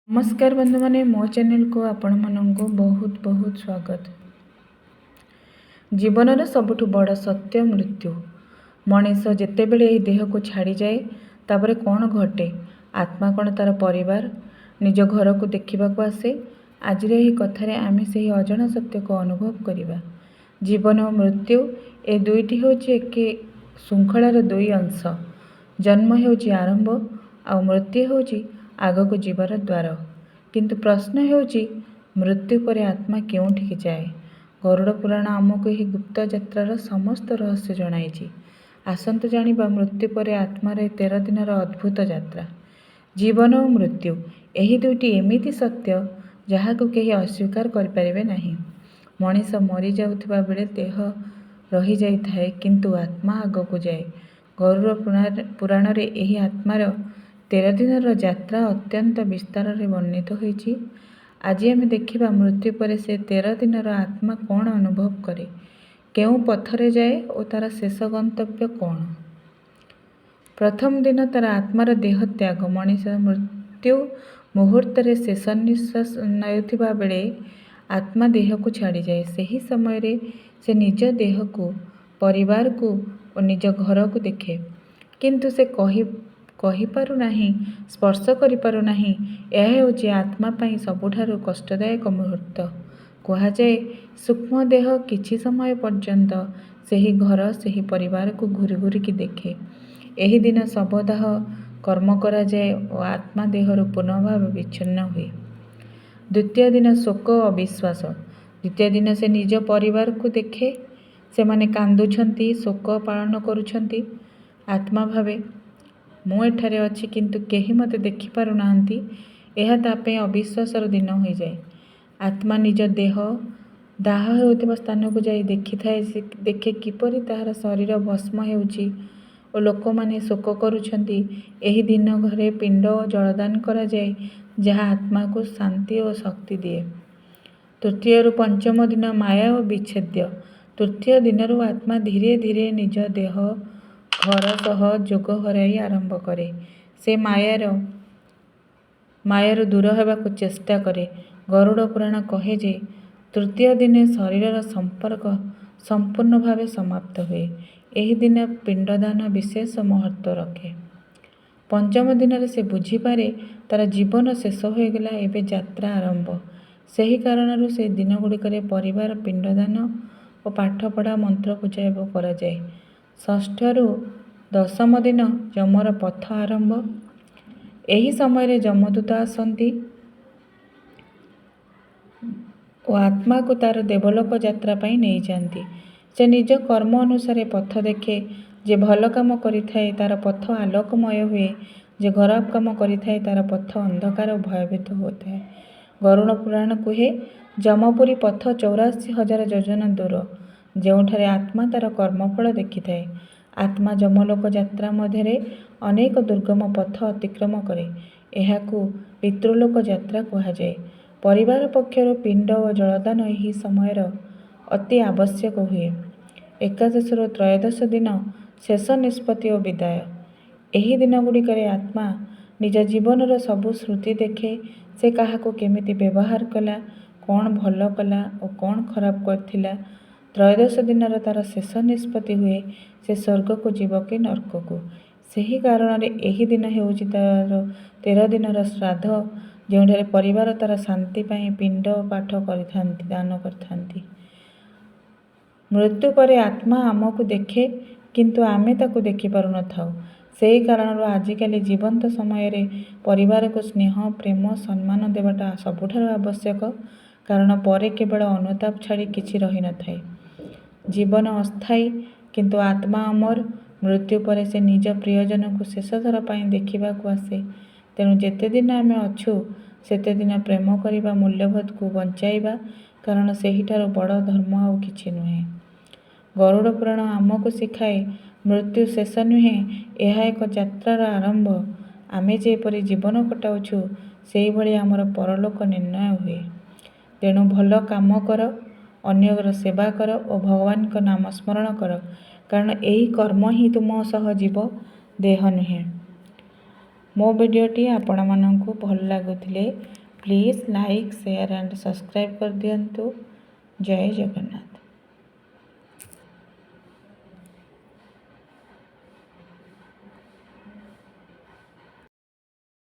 नमस्कार बंधु माने मो चैनल को आपण मानक बहुत बहुत स्वागत। जीवन सबुठ बड़ सत्य मृत्यु। मनीष जितेबले यह देह को छाड़ी जाए तापर कौन घटे, आत्मा कौन तार परिवार निज घर को देखा आसे। आज कथार आम से अजଣା सत्य को अनुभव करवा। जीवन और मृत्यु ए दुईटी हूँ एक श्रृंखलार दुई अंश। जन्म हो आरंभ आ मृत्यु हूँ आगक जीवार द्वार। किंतु प्रश्न होउची मृत्यु पर आत्मा केउठिकी जाए। गरुड़ पुराण आमको यह गुप्त यात्रार समस्त रहस्य जणाई। आसंतु जानिबा मृत्यु पर आत्मार 13 दिनर अद्भुत यात्रा। जीवन और मृत्यु यही दुईटी एमिति सत्य जहाको केही अस्वीकार करिपारिबे नाही। मनीष मरी जाउथिबा बेले देह रही जाइथाए किंतु आत्मा आगको जाए। गरुड़ पुराण रे एही आत्मार 13 दिनर यात्रा अत्यंत विस्तार रे वर्णित होइछि। आज आम देखिबा मृत्यु पर से 13 दिनर आत्मा कौन अनुभव करे, केउ पथरे जाए और तार शेष गंतव्य कौन। प्रथम दिन तार आत्मार देह त्याग। मनीष मृत्यु मुहूर्त रे शेष निश्वास नयुथिबा बेले आत्मा देह को छाड़ी जाए। सही समय रे से निज देह को, परिवार को और निज घर को देखे, किंतु से कही पारु नाही, स्पर्श करि पारु नाही। यह होची आत्मा पाई सबुठारु कष्टदायक मुहूर्त। कहा जाए सूक्ष्म देह किछि समय पर्यंत सही घर सही परिवार को घूरी घूरी की देखे। एही दिन शवदाह कर्म करा जाए और आत्मा देहरु पुनः भाव विच्छिन्न हुए। द्वितीय दिन शोक अविश्वास। द्वितीय दिन से निज परिवार को देखे, से माने कांदुछंती, शोक पालन करुछंती। आत्मा भावे मु एठारे अछि किंतु केही मते देखि पारु नाहंती। एहा तापे अविश्वासर दिन हो जाए। आत्मा निज देह दाह हेउथिबा स्थान को जाई देखिथाए, देखे किपरि ताहार शरीर भस्म हेउछि और लोक माने शोक करुछंती। एही दिन घरे पिंड जलदान करा जाए, जहा आत्मा को शांति और शक्ति दिए। तृतीय रु पंचम दिन माया और विच्छेद्य। तृतीय दिन आत्मा धीरे धीरे निज देह घर सह जोग हराई आरंभ करे। से मायार दूर होगाकू चेष्टा करे। गरुड़ पुराण कहे जे तृतीय दिने शरीर संपर्क संपूर्ण भावे समाप्त हुए। एही दिन पिंडदान विशेष महत्व रखे। पंचम दिन से बुझीपारे तार जीवन शेष हो गला, एबे यात्रा आरंभ। सही कारण से दिन गुड़िक परिवार पिंडदान और पाठपढ़ा मंत्र पूजा करा जाए। षष्ठ रु दशम दिन यमर पथ आरंभ। एही समय यमदूत आसंती और आत्मा को तार देवलोक यात्रा पाई नहीं जाती। से निज कर्म अनुसार पथ देखे। जे भल काम करिथाए तार पथ आलोकमय हुए, जे खराब काम करिथाए तार पथ अंधकार और भयभीत होता है। गरुड़ पुराण कहे जमपुरी पथ 84,000 योजना दूर, जोठारे आत्मा तार कर्मफल देखिथाए। आत्मा जमलोक यात्रा मध्य अनेक दुर्गम पथ अतिक्रम करे। एहाकू पितृलोक यात्रा कहा जाए। परिवार पक्षर पिंड और जलदान यही समय अति आवश्यक हुए। एकादश रु त्रयोदश दिन शेष निष्पत्ति और विदाय। एही दिन गुड़िक आत्मा निज जीवनर सबु स्मृति देखे। से काहाको केमिति व्यवहार कला, कौन भल कला और कौन खराब करथिला। त्रयोदश दिन तार शेष निष्पत्ति हुए, से स्वर्ग को जीव कि नर्क को। सही कारण एही दिन हेउछि तार 13 दिनर श्राद्ध, जोठारे परिवार तार शांति पाई पिंड पाठ करिथांती, दान करथांती। मृत्यु पर आत्मा आमको देखे किंतु आमे ताकू देखि पारु न थाउ। सही कारण आजिकाली जीवंत समय रे परिवार को स्नेह प्रेम सम्मान देवाटा सबुठार आवश्यक। कारण परे केवल अनुताप छाड़ी किछि रही न थाए। जीवन अस्थायी किंतु आत्मा अमर। मृत्यु पर से निज प्रियजन को शेष थर पाई देखा आसे। तेणु जेते दिन आमे अछु सेते दिन प्रेम करिबा, मूल्यबोध को बंचाइबा, कारण सेहिठार बड़ धर्म आउ किछि नुहे। गरुड़ पुराण आमको शिखाए मृत्यु शेष नुहे, यह एक यात्रार आरंभ। आमे जेपरि जीवन कटाउछु सेही भली आमर परलोक निर्णय हुए। तेणु भल काम कर, अन्यर सेवा कर और भगवान का नाम स्मरण कर, कारण यही कर्म ही तुम सह जीव, देह नुहे। ମୋ ଭିଡ଼ିଓଟି ଆପଣମାନଙ୍କୁ ଭଲ ଲାଗୁଥିଲେ please like share and subscribe କରିଦିଅନ୍ତୁ। ଜୟ ଜଗନ୍ନାଥ।